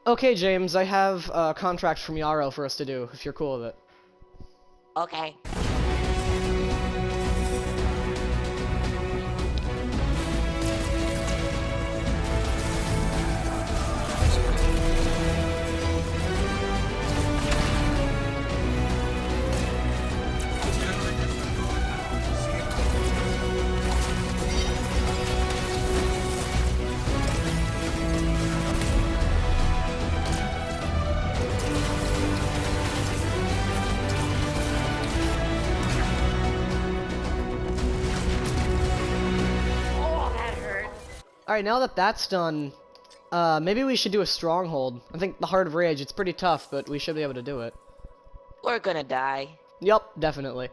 Okay, James, I have a contract from Yarrow for us to do, if you're cool with it. Okay. Oh, that hurt. Alright, now that that's done, maybe we should do a stronghold. I think the Heart of Rage, it's pretty tough, but we should be able to do it. We're gonna die. Yup, definitely.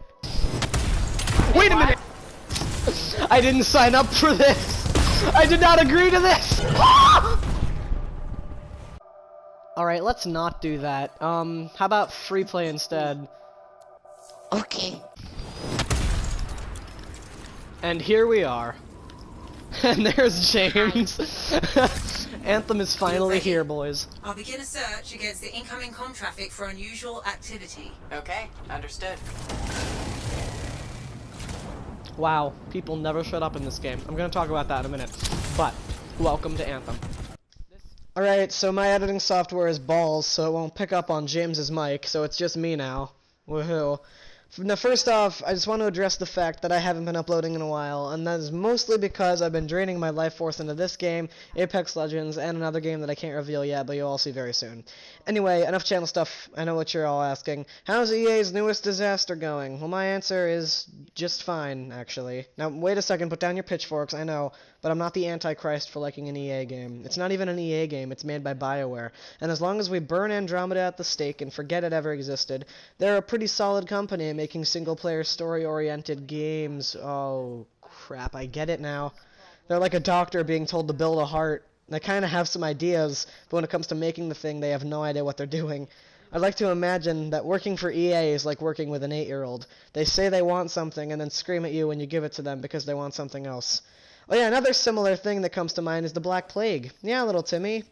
Wait a minute! I didn't sign up for this! I did not agree to this! Alright, let's not do that. How about free play instead? Okay. And here we are. And there's James. Anthem is finally ready? here, boys. I'll begin a search against the incoming comm traffic for unusual activity. Okay, understood. Wow, people never shut up in this game. I'm gonna talk about that in a minute. But, welcome to Anthem. Alright, so my editing software is balls, so it won't pick up on James's mic, so it's just me now. Woohoo. Now, first off, I just want to address the fact that I haven't been uploading in a while, and that is mostly because I've been draining my life force into this game, Apex Legends, and another game that I can't reveal yet, but you'll all see very soon. Anyway, enough channel stuff. I know what you're all asking. How's EA's newest disaster going? Well, my answer is just fine, actually. Now, wait a second, put down your pitchforks, I know, but I'm not the Antichrist for liking an EA game. It's not even an EA game, it's made by BioWare. And as long as we burn Andromeda at the stake and forget it ever existed, they're a pretty solid company making single-player story-oriented games. Oh, crap, I get it now. They're like a doctor being told to build a heart. They kind of have some ideas, but when it comes to making the thing, they have no idea what they're doing. I'd like to imagine that working for EA is like working with an 8-year-old. They say they want something and then scream at you when you give it to them because they want something else. Oh yeah, another similar thing that comes to mind is the Black Plague. Yeah, little Timmy.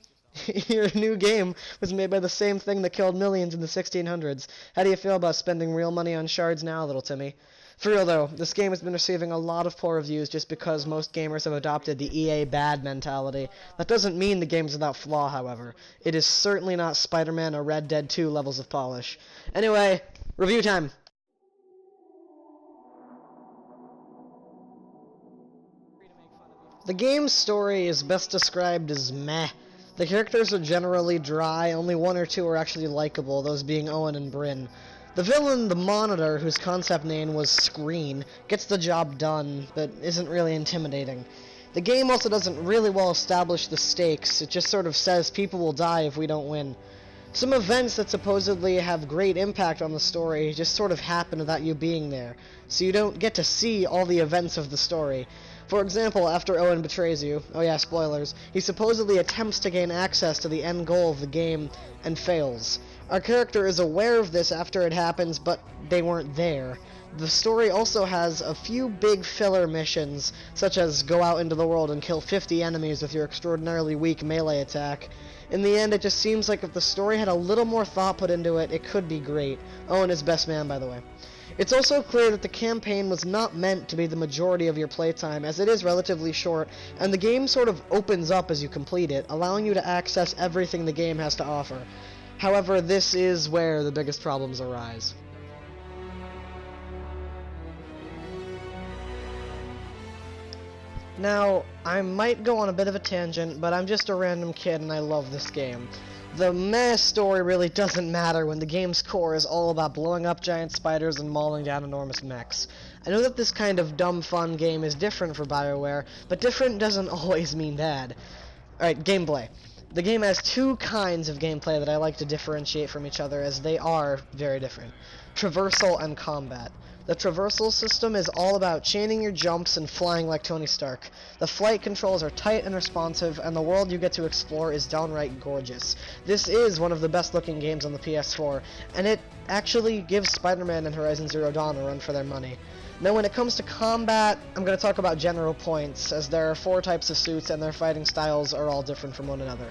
Your new game was made by the same thing that killed millions in the 1600s. How do you feel about spending real money on shards now, little Timmy? For real though, this game has been receiving a lot of poor reviews just because most gamers have adopted the EA bad mentality. That doesn't mean the game's without flaw, however. It is certainly not Spider-Man or Red Dead 2 levels of polish. Anyway, review time. The game's story is best described as meh. The characters are generally dry, only one or two are actually likable, those being Owen and Bryn. The villain, the Monitor, whose concept name was Screen, gets the job done, but isn't really intimidating. The game also doesn't really well establish the stakes, it just sort of says people will die if we don't win. Some events that supposedly have great impact on the story just sort of happen without you being there, so you don't get to see all the events of the story. For example, after Owen betrays you, oh yeah, spoilers, he supposedly attempts to gain access to the end goal of the game and fails. Our character is aware of this after it happens, but they weren't there. The story also has a few big filler missions, such as go out into the world and kill 50 enemies with your extraordinarily weak melee attack. In the end, it just seems like if the story had a little more thought put into it, it could be great. Owen is best man, by the way. It's also clear that the campaign was not meant to be the majority of your playtime, as it is relatively short, and the game sort of opens up as you complete it, allowing you to access everything the game has to offer. However, this is where the biggest problems arise. Now, I might go on a bit of a tangent, but I'm just a random kid and I love this game. The meh story really doesn't matter when the game's core is all about blowing up giant spiders and mauling down enormous mechs. I know that this kind of dumb fun game is different for BioWare, but different doesn't always mean bad. Alright, gameplay. The game has two kinds of gameplay that I like to differentiate from each other, as they are very different. Traversal and combat. The traversal system is all about chaining your jumps and flying like Tony Stark. The flight controls are tight and responsive, and the world you get to explore is downright gorgeous. This is one of the best looking games on the PS4, and it actually gives Spider-Man and Horizon Zero Dawn a run for their money. Now when it comes to combat, I'm going to talk about general points, as there are 4 types of suits and their fighting styles are all different from one another.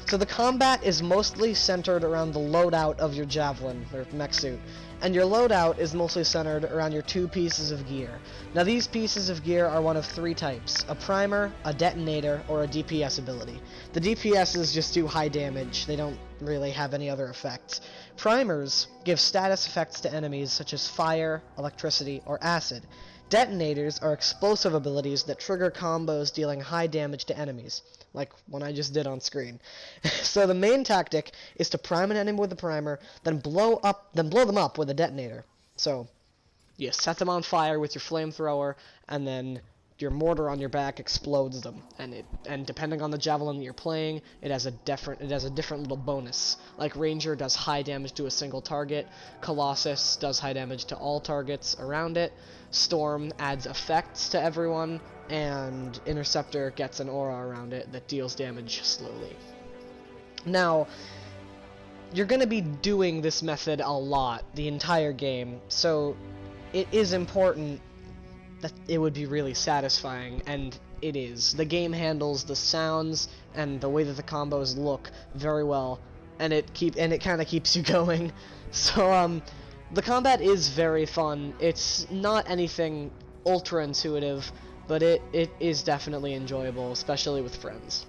So the combat is mostly centered around the loadout of your javelin, or mech suit. And your loadout is mostly centered around your 2 pieces of gear. Now these pieces of gear are one of 3 types: a primer, a detonator, or a DPS ability. The DPSs just do high damage, they don't really have any other effects. Primers give status effects to enemies such as fire, electricity, or acid. Detonators are explosive abilities that trigger combos dealing high damage to enemies, like one I just did on screen. So the main tactic is to prime an enemy with a primer, then blow them up with a detonator. So you set them on fire with your flamethrower, and then your mortar on your back explodes them. And depending on the javelin that you're playing, it has a different little bonus. Like Ranger does high damage to a single target, Colossus does high damage to all targets around it, Storm adds effects to everyone, and Interceptor gets an aura around it that deals damage slowly. Now, you're going to be doing this method a lot the entire game, so it is important that it would be really satisfying, and it is. The game handles the sounds and the way that the combos look very well, and it kind of keeps you going. So the combat is very fun. It's not anything ultra intuitive, but it is definitely enjoyable, especially with friends.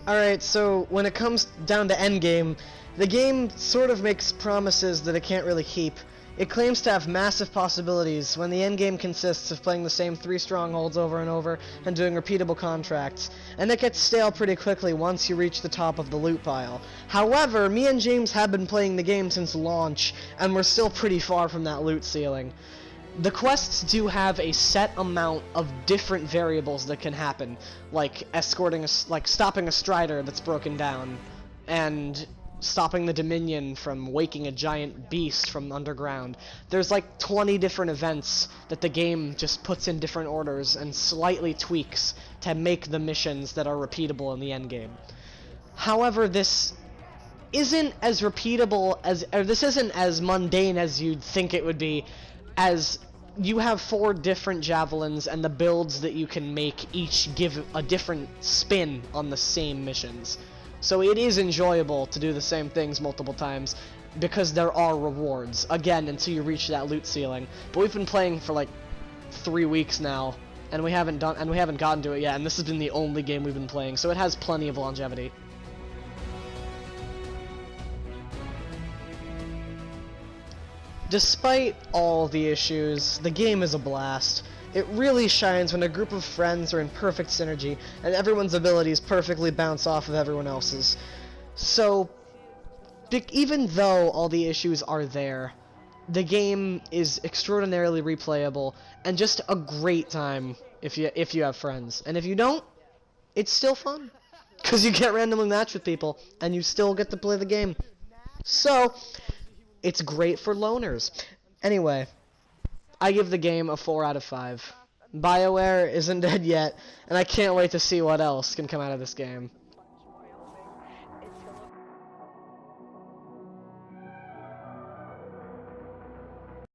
Alright, so when it comes down to endgame, the game sort of makes promises that it can't really keep. It claims to have massive possibilities when the endgame consists of playing the same 3 strongholds over and over and doing repeatable contracts, and it gets stale pretty quickly once you reach the top of the loot pile. However, me and James have been playing the game since launch, and we're still pretty far from that loot ceiling. The quests do have a set amount of different variables that can happen, like stopping a Strider that's broken down, and stopping the Dominion from waking a giant beast from underground. There's like 20 different events that the game just puts in different orders and slightly tweaks to make the missions that are repeatable in the endgame. However, this isn't as repeatable this isn't as mundane as you'd think it would be, as you have 4 different javelins, and the builds that you can make each give a different spin on the same missions. So it is enjoyable to do the same things multiple times, because there are rewards, again, until you reach that loot ceiling. But we've been playing for like 3 weeks now, and we haven't gotten to it yet, and this has been the only game we've been playing, so it has plenty of longevity. Despite all the issues, the game is a blast. It really shines when a group of friends are in perfect synergy, and everyone's abilities perfectly bounce off of everyone else's. So, even though all the issues are there, the game is extraordinarily replayable, and just a great time if you have friends. And if you don't, it's still fun, because you get randomly matched with people, and you still get to play the game. So, it's great for loners. Anyway, I give the game a 4 out of 5. BioWare isn't dead yet, and I can't wait to see what else can come out of this game.